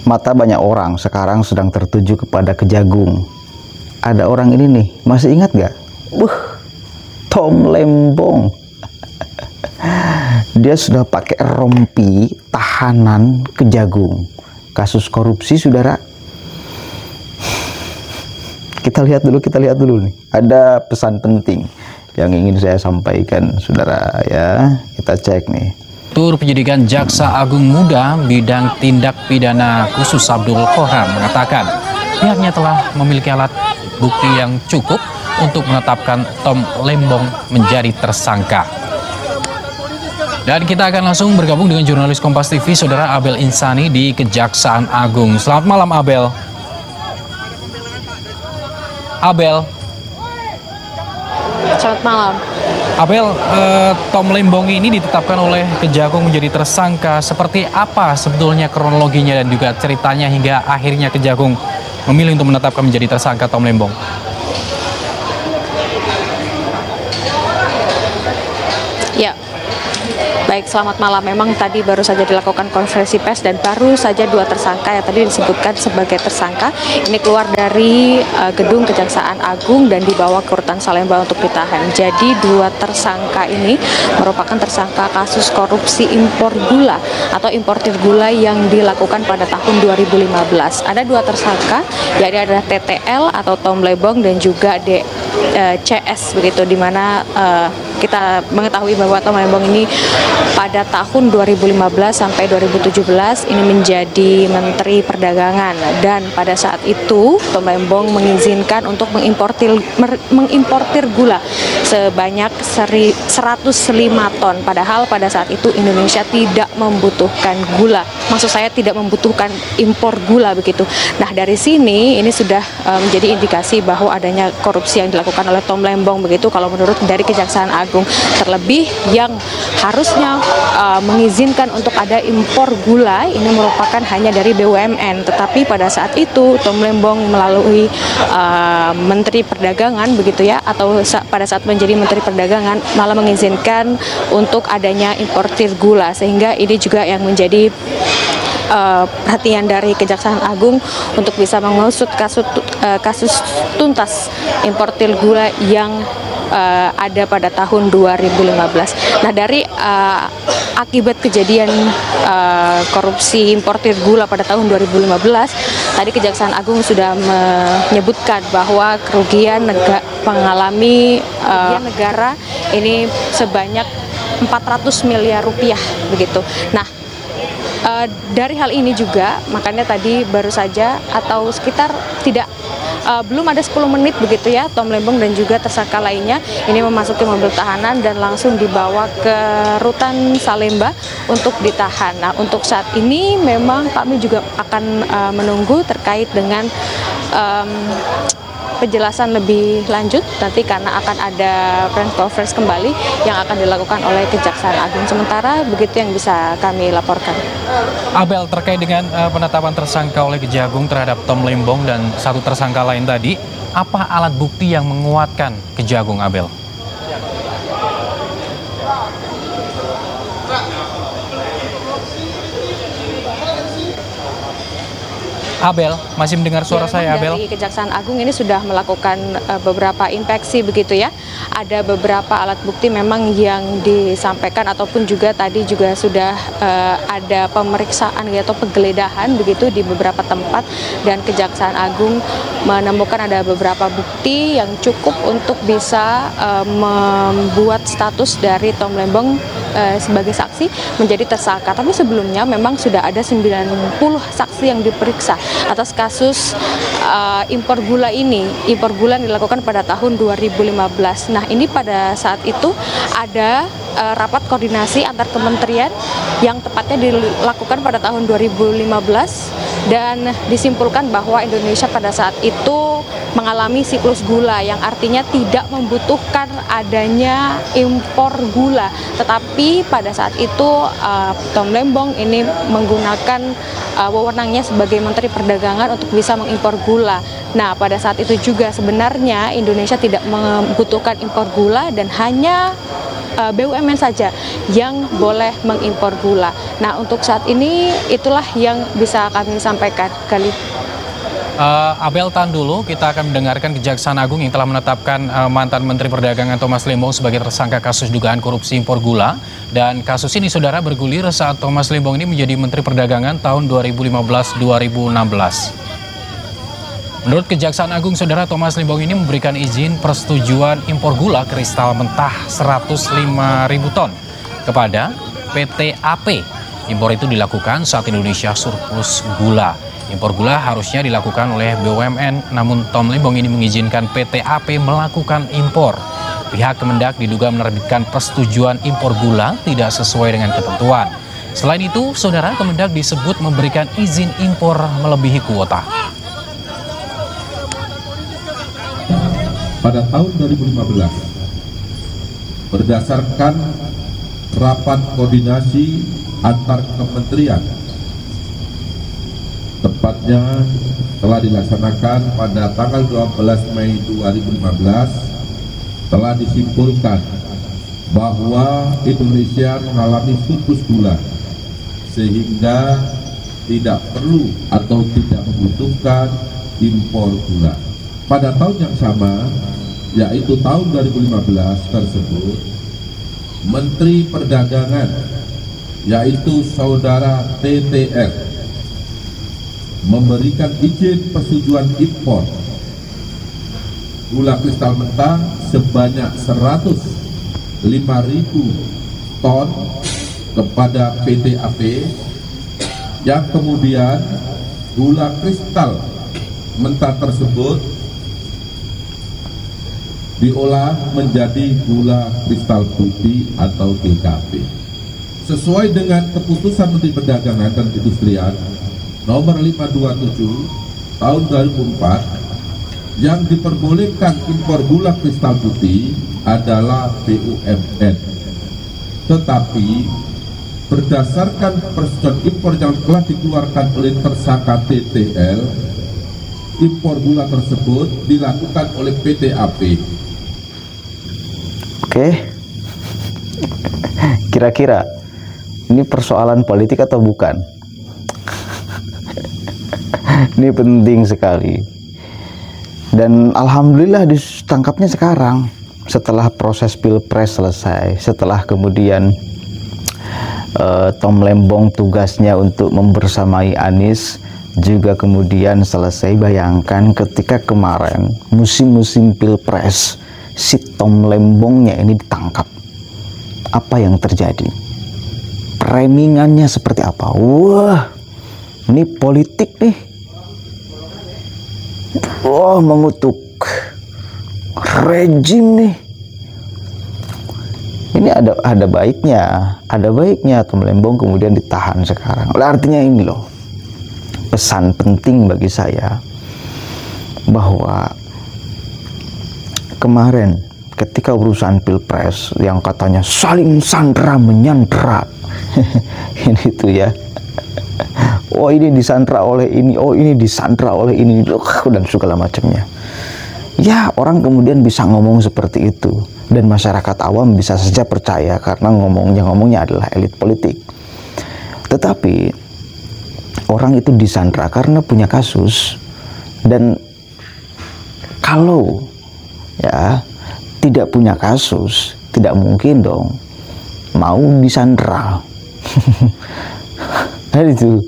Mata banyak orang sekarang sedang tertuju kepada Kejagung. Ada orang ini nih, masih ingat gak? Tom Lembong. Dia sudah pakai rompi tahanan Kejagung. Kasus korupsi, saudara. Kita lihat dulu nih. Ada pesan penting yang ingin saya sampaikan, saudara ya. Kita cek nih. Tur Penyidikan Jaksa Agung Muda bidang tindak pidana khusus Abdul Qohar mengatakan pihaknya telah memiliki alat bukti yang cukup untuk menetapkan Tom Lembong menjadi tersangka. Dan kita akan langsung bergabung dengan jurnalis Kompas TV, saudara Abel Insani di Kejaksaan Agung. Selamat malam, Abel. Abel. Selamat malam. Abel, Tom Lembong ini ditetapkan oleh Kejagung menjadi tersangka. Seperti apa sebetulnya kronologinya dan juga ceritanya hingga akhirnya Kejagung memilih untuk menetapkan menjadi tersangka Tom Lembong? Ya, baik, selamat malam. Memang tadi baru saja dilakukan konferensi pers dan baru saja 2 tersangka yang tadi disebutkan sebagai tersangka ini keluar dari gedung Kejaksaan Agung dan dibawa ke rutan Salemba untuk ditahan. Jadi 2 tersangka ini merupakan tersangka kasus korupsi impor gula atau importir gula yang dilakukan pada tahun 2015. Ada 2 tersangka, yakni ada TTL atau Tom Lembong dan juga CS begitu, di mana kita mengetahui bahwa Tom Lembong ini pada tahun 2015 sampai 2017 ini menjadi Menteri Perdagangan, dan pada saat itu Tom Lembong mengizinkan untuk mengimportir gula sebanyak 105 ton, padahal pada saat itu Indonesia tidak membutuhkan gula. Maksud saya tidak membutuhkan impor gula begitu. Nah, dari sini ini sudah menjadi indikasi bahwa adanya korupsi yang dilakukan oleh Tom Lembong begitu kalau menurut dari Kejaksaan Agung. Terlebih yang harusnya mengizinkan untuk ada impor gula ini merupakan hanya dari BUMN, tetapi pada saat itu Tom Lembong melalui Menteri Perdagangan begitu ya, atau pada saat menjadi Menteri Perdagangan malah mengizinkan untuk adanya importir gula, sehingga ini juga yang menjadi perhatian dari Kejaksaan Agung untuk bisa mengusut kasus tuntas importir gula yang ada pada tahun 2015. Nah, dari akibat kejadian korupsi importir gula pada tahun 2015, tadi Kejaksaan Agung sudah menyebutkan bahwa kerugian mengalami negara ini sebanyak 400 miliar rupiah begitu. Nah, dari hal ini juga makanya tadi baru saja atau sekitar belum ada 10 menit begitu ya, Tom Lembong dan juga tersangka lainnya ini memasuki mobil tahanan dan langsung dibawa ke rutan Salemba untuk ditahan. Nah, untuk saat ini memang kami juga akan menunggu terkait dengan penjelasan lebih lanjut nanti karena akan ada press conference kembali yang akan dilakukan oleh Kejaksaan Agung. Sementara begitu yang bisa kami laporkan. Abel, terkait dengan penetapan tersangka oleh Kejagung terhadap Tom Lembong dan 1 tersangka lain tadi, apa alat bukti yang menguatkan Kejagung, Abel? Abel, masih mendengar suara saya, Abel? Dari Kejaksaan Agung ini sudah melakukan beberapa inspeksi begitu ya. Ada beberapa alat bukti memang yang disampaikan ataupun juga tadi juga sudah ada pemeriksaan atau penggeledahan begitu di beberapa tempat, dan Kejaksaan Agung menemukan ada beberapa bukti yang cukup untuk bisa membuat status dari Tom Lembong sebagai saksi menjadi tersangka. Tapi sebelumnya memang sudah ada 90 saksi yang diperiksa atas kasus impor gula ini. Impor gula yang dilakukan pada tahun 2015. Nah, ini pada saat itu ada rapat koordinasi antar kementerian yang tepatnya dilakukan pada tahun 2015 dan disimpulkan bahwa Indonesia pada saat itu mengalami siklus gula yang artinya tidak membutuhkan adanya impor gula. Tetapi pada saat itu Tom Lembong ini menggunakan wewenangnya sebagai Menteri Perdagangan untuk bisa mengimpor gula. Nah, pada saat itu juga sebenarnya Indonesia tidak membutuhkan impor gula dan hanya BUMN saja yang boleh mengimpor gula. Nah, untuk saat ini itulah yang bisa kami sampaikan kali. Abel, tahan dulu, kita akan mendengarkan Kejaksaan Agung yang telah menetapkan mantan Menteri Perdagangan Thomas Lembong sebagai tersangka kasus dugaan korupsi impor gula. Dan kasus ini, saudara, bergulir saat Thomas Lembong ini menjadi Menteri Perdagangan tahun 2015-2016. Menurut Kejaksaan Agung, saudara, Thomas Lembong ini memberikan izin persetujuan impor gula kristal mentah 105.000 ton kepada PT AP. Impor itu dilakukan saat Indonesia surplus gula. Impor gula harusnya dilakukan oleh BUMN, namun Tom Lembong ini mengizinkan PT AP melakukan impor. Pihak Kemendak diduga menerbitkan persetujuan impor gula tidak sesuai dengan ketentuan. Selain itu, saudara, Kemendak disebut memberikan izin impor melebihi kuota. Pada tahun 2015, berdasarkan rapat koordinasi antar kementerian, tepatnya telah dilaksanakan pada tanggal 12 Mei 2015, telah disimpulkan bahwa Indonesia mengalami surplus gula sehingga tidak perlu atau tidak membutuhkan impor gula. Pada tahun yang sama, yaitu tahun 2015 tersebut, Menteri Perdagangan, yaitu Saudara TTR, memberikan izin persetujuan impor gula kristal mentah sebanyak 105.000 ton kepada PT AP, yang kemudian gula kristal mentah tersebut diolah menjadi gula kristal putih atau GKP. Sesuai dengan keputusan Menteri Perdagangan dan Perindustrian nomor 527 tahun 2004, yang diperbolehkan impor gula kristal putih adalah BUMN. Tetapi berdasarkan persetujuan impor yang telah dikeluarkan oleh tersangka TTL, impor gula tersebut dilakukan oleh PT AP. Oke, kira-kira ini persoalan politik atau bukan? Ini penting sekali. Dan alhamdulillah ditangkapnya sekarang, setelah proses pilpres selesai, setelah kemudian Tom Lembong tugasnya untuk membersamai Anies juga kemudian selesai. Bayangkan ketika kemarin musim-musim pilpres, si Tom Lembongnya ini ditangkap, apa yang terjadi? Framingannya seperti apa? Wah, ini politik nih. Wah, mengutuk rejim nih. Ini ada baiknya Tom Lembong kemudian ditahan sekarang. Artinya ini loh, pesan penting bagi saya bahwa kemarin ketika urusan pilpres yang katanya saling sandra menyandra ini tuh ya, oh ini disandra oleh ini, oh ini disandra oleh ini, dan segala macamnya. Ya, orang kemudian bisa ngomong seperti itu, dan masyarakat awam bisa saja percaya karena ngomongnya adalah elit politik. Tetapi orang itu disandra karena punya kasus, dan kalau ya tidak punya kasus, tidak mungkin dong mau disandra. Nah itu,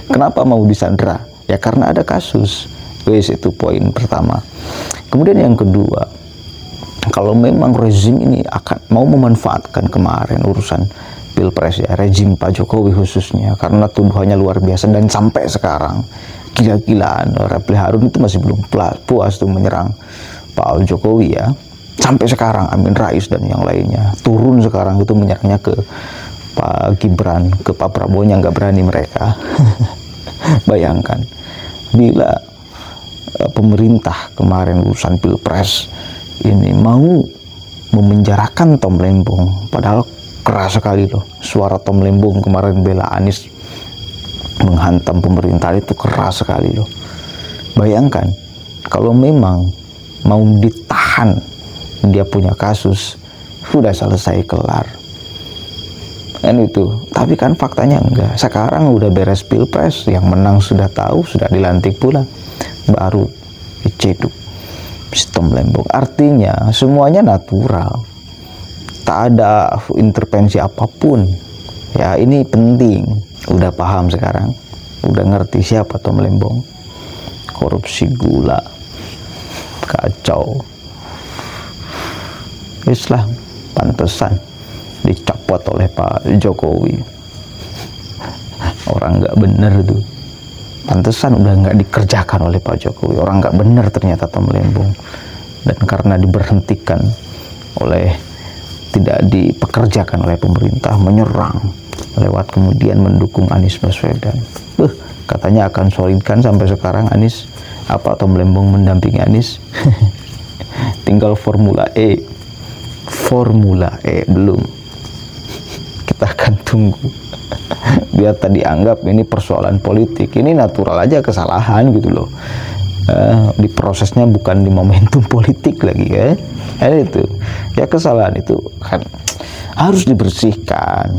kenapa mau disandra? Ya karena ada kasus. Wes, itu poin pertama. Kemudian yang kedua, kalau memang rezim ini akan mau memanfaatkan kemarin urusan pilpres ya, rezim Pak Jokowi khususnya, karena tuduhannya luar biasa dan sampai sekarang gila-gilaan. Refli Harun itu masih belum puas tuh menyerang Pak Jokowi ya. Sampai sekarang Amin Rais dan yang lainnya turun sekarang itu menyerangnya ke Pak Gibran, ke Pak Prabowo yang nggak berani mereka. Bayangkan bila pemerintah kemarin urusan pilpres ini mau memenjarakan Tom Lembong, padahal keras sekali loh suara Tom Lembong kemarin bela Anies menghantam pemerintah, itu keras sekali loh. Bayangkan kalau memang mau ditahan, dia punya kasus, sudah selesai kelar. Kan itu. Tapi kan faktanya enggak. Sekarang udah beres pilpres, yang menang sudah tahu, sudah dilantik pula, baru diceduk sistem Lembong. Artinya semuanya natural, tak ada intervensi apapun. Ya ini penting. Udah paham sekarang, udah ngerti siapa Tom Lembong. Korupsi gula, kacau. Islah pantesan dicopot oleh Pak Jokowi. Orang nggak bener tuh, pantesan udah nggak dikerjakan oleh Pak Jokowi. Orang nggak bener ternyata Tom Lembong. Dan karena diberhentikan oleh, tidak dipekerjakan oleh pemerintah, menyerang lewat kemudian mendukung Anies Baswedan. Katanya akan solidkan, sampai sekarang Anies, apa Tom Lembong mendampingi Anies? Tinggal Formula E. Formula E belum. Kita akan tunggu. Biar tadi anggap ini persoalan politik, ini natural aja kesalahan gitu loh. Di prosesnya bukan di momentum politik lagi ya. Itu ya, kesalahan itu kan harus dibersihkan.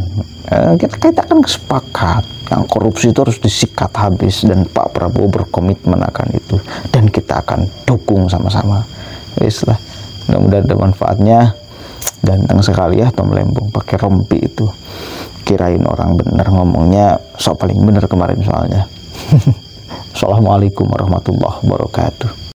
Kita kan sepakat yang korupsi itu harus disikat habis, dan Pak Prabowo berkomitmen akan itu, dan kita akan dukung sama-sama. Islah, mudah-mudahan ada manfaatnya. Ganteng sekali ya Tom Lembong, pakai rompi itu. Kirain orang bener ngomongnya, sok paling bener kemarin soalnya. Assalamualaikum warahmatullahi wabarakatuh.